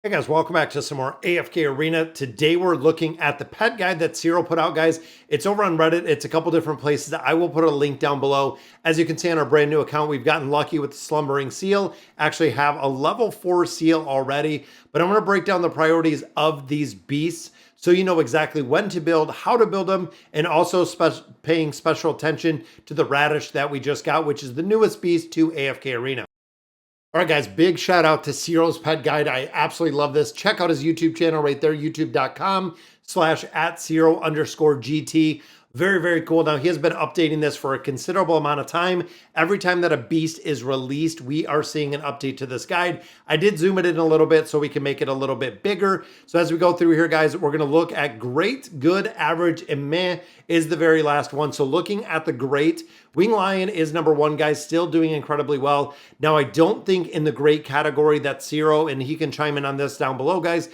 Hey guys, welcome back to some more AFK Arena. Today we're looking at the pet guide that Ciro put out, guys. It's over on Reddit. It's a couple different places. I will put a link down below. As you can see on our brand new account, we've gotten lucky with the Slumbering Seal. Actually have a level 4 seal already, but I'm going to break down the priorities of these beasts so you know exactly when to build, how to build them, and also paying special attention to the radish that we just got, which is the newest beast to AFK Arena. All right, guys, big shout out to Ciro's Pet Guide. I absolutely love this. Check out his YouTube channel right there, youtube.com/@Ciro_GT. Very, very cool. Now, he has been updating this for a considerable amount of time. Every time that a beast is released, we are seeing an update to this guide. I did zoom it in a little bit so we can make it a little bit bigger. So as we go through here, guys, we're going to look at great, good, average, and meh is the very last one. So looking at the great, Wing Lion is number one, guys, still doing incredibly well. Now, I don't think in the great category that Ciro, and he can chime in on this down below, guys,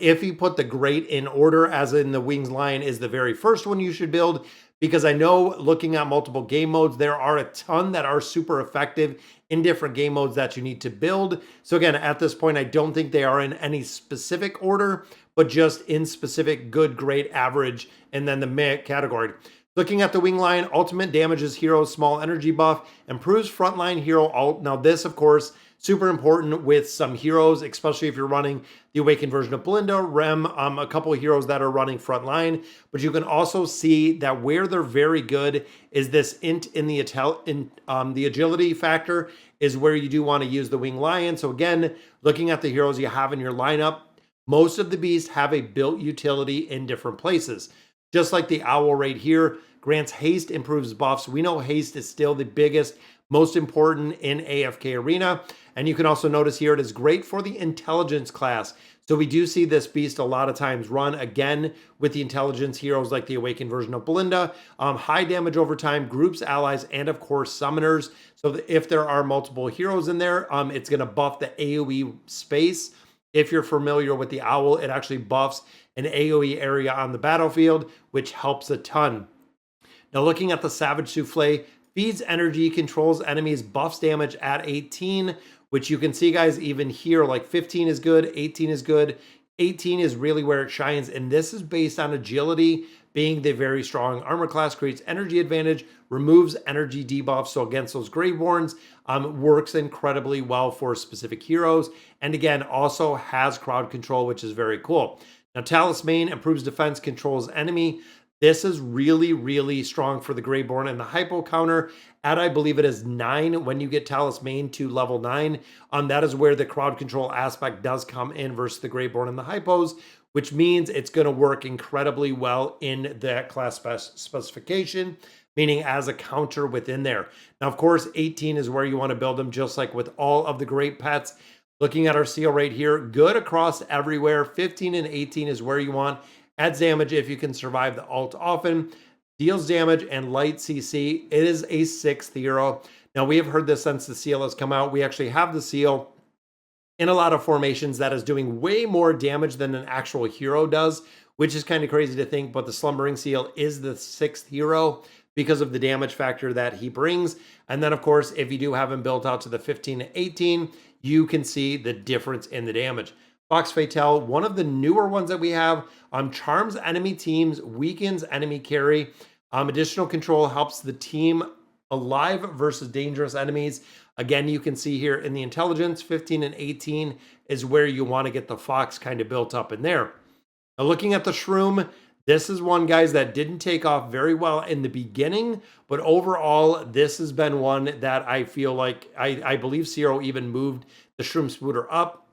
if he put the great in order, as in the Wings Lion is the very first one you should build, because I know looking at multiple game modes, there are a ton that are super effective in different game modes that you need to build. So again, at this point, I don't think they are in any specific order, but just in specific good, great, average, and then the meh category. Looking at the Wing Lion, ultimate damages heroes, small energy buff, improves frontline hero ult. Now this, of course, super important with some heroes, especially if you're running the Awakened version of Belinda, Rem, a couple of heroes that are running frontline. But you can also see that where they're very good is this int in the agility factor is where you do want to use the Wing Lion. So again, looking at the heroes you have in your lineup, most of the beasts have a built utility in different places. Just like the owl right here, grants haste, improves buffs. We know haste is still the biggest, most important in AFK Arena. And you can also notice here it is great for the intelligence class. So we do see this beast a lot of times run again with the intelligence heroes like the Awakened version of Belinda. High damage over time, groups, allies, and of course summoners. So if there are multiple heroes in there, it's going to buff the AoE space. If you're familiar with the owl, it actually buffs an AoE area on the battlefield, which helps a ton. Now looking at the Savage Souffle, feeds energy, controls enemies, buffs damage at 18, which you can see, guys, even here, like 15 is good, 18 is good, 18 is really where it shines, and this is based on agility being the very strong armor class, creates energy advantage, removes energy debuffs, so against those Graveborns, works incredibly well for specific heroes, and again, also has crowd control, which is very cool. Now, Talisman improves defense, controls enemy. This is really, really strong for the Graveborn and the Hypo counter at, I believe it is 9 when you get Talisman to level 9. That is where the crowd control aspect does come in versus the Graveborn and the Hypos, which means it's going to work incredibly well in that class specification, meaning as a counter within there. Now, of course, 18 is where you want to build them, just like with all of the great pets. Looking at our seal right here, good across everywhere. 15 and 18 is where you want. Adds damage if you can survive the ult often. Deals damage and light CC. It is a 6th hero. Now, we have heard this since the seal has come out. We actually have the seal in a lot of formations that is doing way more damage than an actual hero does, which is kind of crazy to think, but the Slumbering Seal is the 6th hero because of the damage factor that he brings. And then, of course, if you do have him built out to the 15 and 18, you can see the difference in the damage. Fox Fatale, one of the newer ones that we have, charms enemy teams, weakens enemy carry. Additional control helps the team alive versus dangerous enemies. Again, you can see here in the intelligence, 15 and 18 is where you want to get the Fox kind of built up in there. Now, looking at the Shroom, this is one, guys, that didn't take off very well in the beginning, but overall, this has been one that I feel like, I believe Ciro even moved the Shroom Spooter up.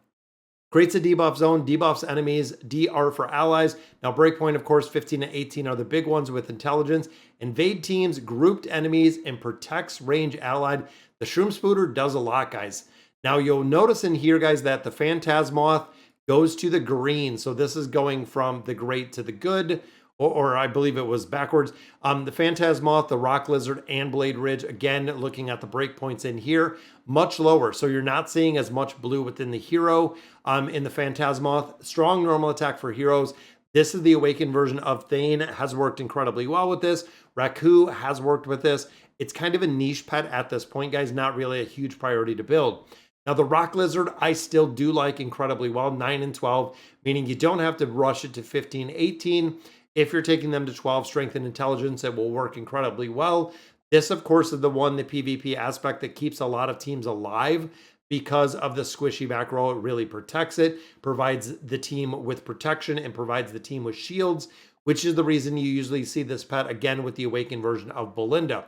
Creates a debuff zone, debuffs enemies, DR for allies. Now, Breakpoint, of course, 15 and 18 are the big ones with intelligence. Invade teams, grouped enemies, and protects range allied. The Shroom Spooter does a lot, guys. Now, you'll notice in here, guys, that the Phantasmoth goes to the green. So this is going from the great to the good, or I believe it was backwards. The Phantasmoth, the Rock Lizard, and Blade Ridge, again, looking at the breakpoints in here, much lower. So you're not seeing as much blue within the hero in the Phantasmoth. Strong normal attack for heroes. This is the Awakened version of Thane. It has worked incredibly well with this. Raku has worked with this. It's kind of a niche pet at this point, guys, not really a huge priority to build. Now, the rock lizard, I still do like incredibly well, 9 and 12, meaning you don't have to rush it to 15, 18. If you're taking them to 12 strength and intelligence, it will work incredibly well. This, of course, is the one, the PvP aspect that keeps a lot of teams alive because of the squishy back row. It really protects it, provides the team with protection, and provides the team with shields, which is the reason you usually see this pet again with the awakened version of Belinda.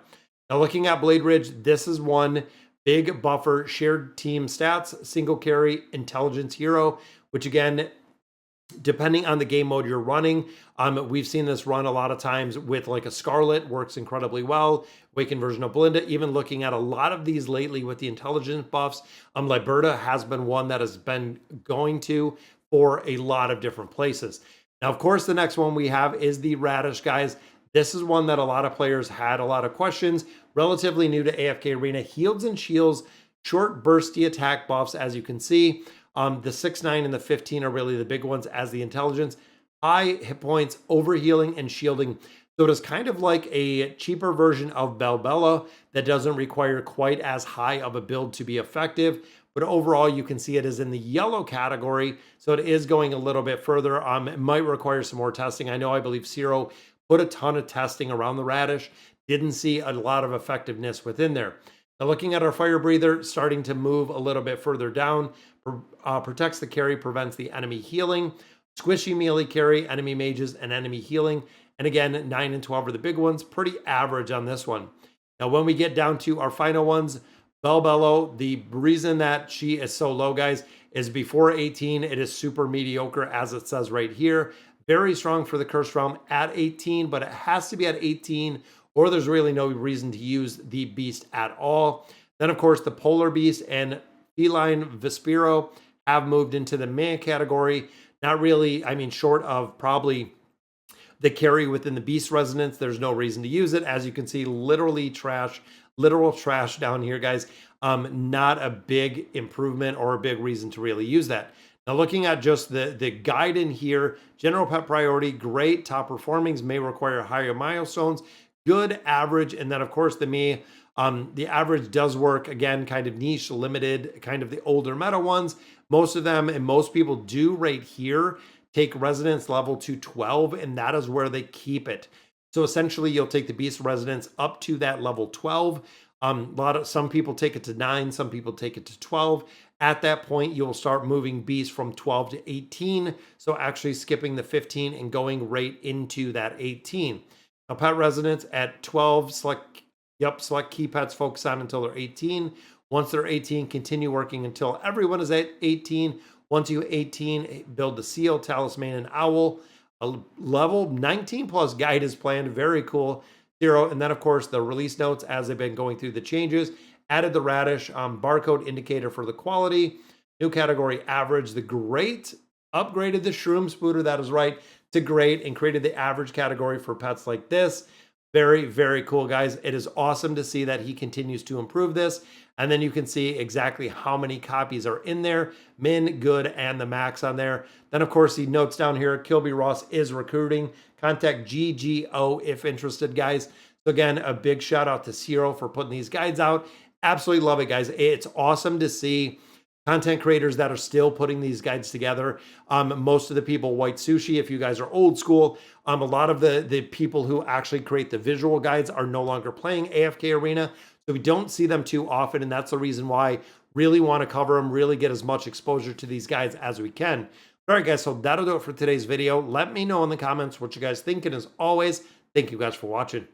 Now, looking at Blade Ridge, this is one big buffer, shared team stats, single carry, intelligence hero, which again, depending on the game mode you're running, we've seen this run a lot of times with like a Scarlet, works incredibly well. Awakened version of Belinda, even looking at a lot of these lately with the intelligence buffs, Liberta has been one that has been going to for a lot of different places. Now, of course, the next one we have is the Radish, guys. This is one that a lot of players had a lot of questions. Relatively new to AFK Arena. Heals and shields, short bursty attack buffs, as you can see. The 6, 9, and the 15 are really the big ones as the intelligence. High hit points, overhealing, and shielding. So it is kind of like a cheaper version of Bella that doesn't require quite as high of a build to be effective. But overall, you can see it is in the yellow category. So it is going a little bit further. It might require some more testing. I believe Zero put a ton of testing around the Radish. Didn't see a lot of effectiveness within there. Now, looking at our fire breather, starting to move a little bit further down, protects the carry, prevents the enemy healing. Squishy melee carry, enemy mages, and enemy healing. And again, 9 and 12 are the big ones. Pretty average on this one. Now, when we get down to our final ones, Bello, the reason that she is so low, guys, is before 18, it is super mediocre, as it says right here. Very strong for the Cursed Realm at 18, but it has to be at 18 or there's really no reason to use the beast at all. Then, of course, the Polar Beast and Feline Vespero have moved into the meh category. Not really, short of probably the carry within the Beast Resonance, there's no reason to use it. As you can see, literally trash, literal trash down here, guys. Not a big improvement or a big reason to really use that. Now, looking at just the guide in here, general pet priority, great. Top performings may require higher milestones, good, average, and then, of course, the average does work, again, kind of niche, limited, kind of the older meta ones. Most of them, and most people do right here, take Resonance level to 12, and that is where they keep it. So essentially, you'll take the Beast Resonance up to that level 12. Some people take it to 9, some people take it to 12. At that point, you'll start moving beasts from 12 to 18. So actually skipping the 15 and going right into that 18. Now, pet resonance at 12, select key pets, focus on until they're 18. Once they're 18, continue working until everyone is at 18. Once you 18, build the seal, talisman, and owl. A level 19 plus guide is planned. Very cool. 0. And then, of course, the release notes as they've been going through the changes. Added the Radish barcode indicator for the quality. New category average. The great upgraded the Shroom Spooter. That is right, to great, and created the average category for pets like this. Very, very cool, guys. It is awesome to see that he continues to improve this. And then you can see exactly how many copies are in there, min, good, and the max on there. Then, of course, he notes down here, Kilby Ross is recruiting. Contact GGO if interested, guys. So again, a big shout out to Zero for putting these guides out. Absolutely love it, guys. It's awesome to see content creators that are still putting these guides together. Most of the people, White Sushi, if you guys are old school, a lot of the people who actually create the visual guides are no longer playing AFK Arena. So we don't see them too often, and that's the reason why really want to cover them, really get as much exposure to these guides as we can. All right, guys, so that'll do it for today's video. Let me know in the comments what you guys think, and as always, thank you guys for watching.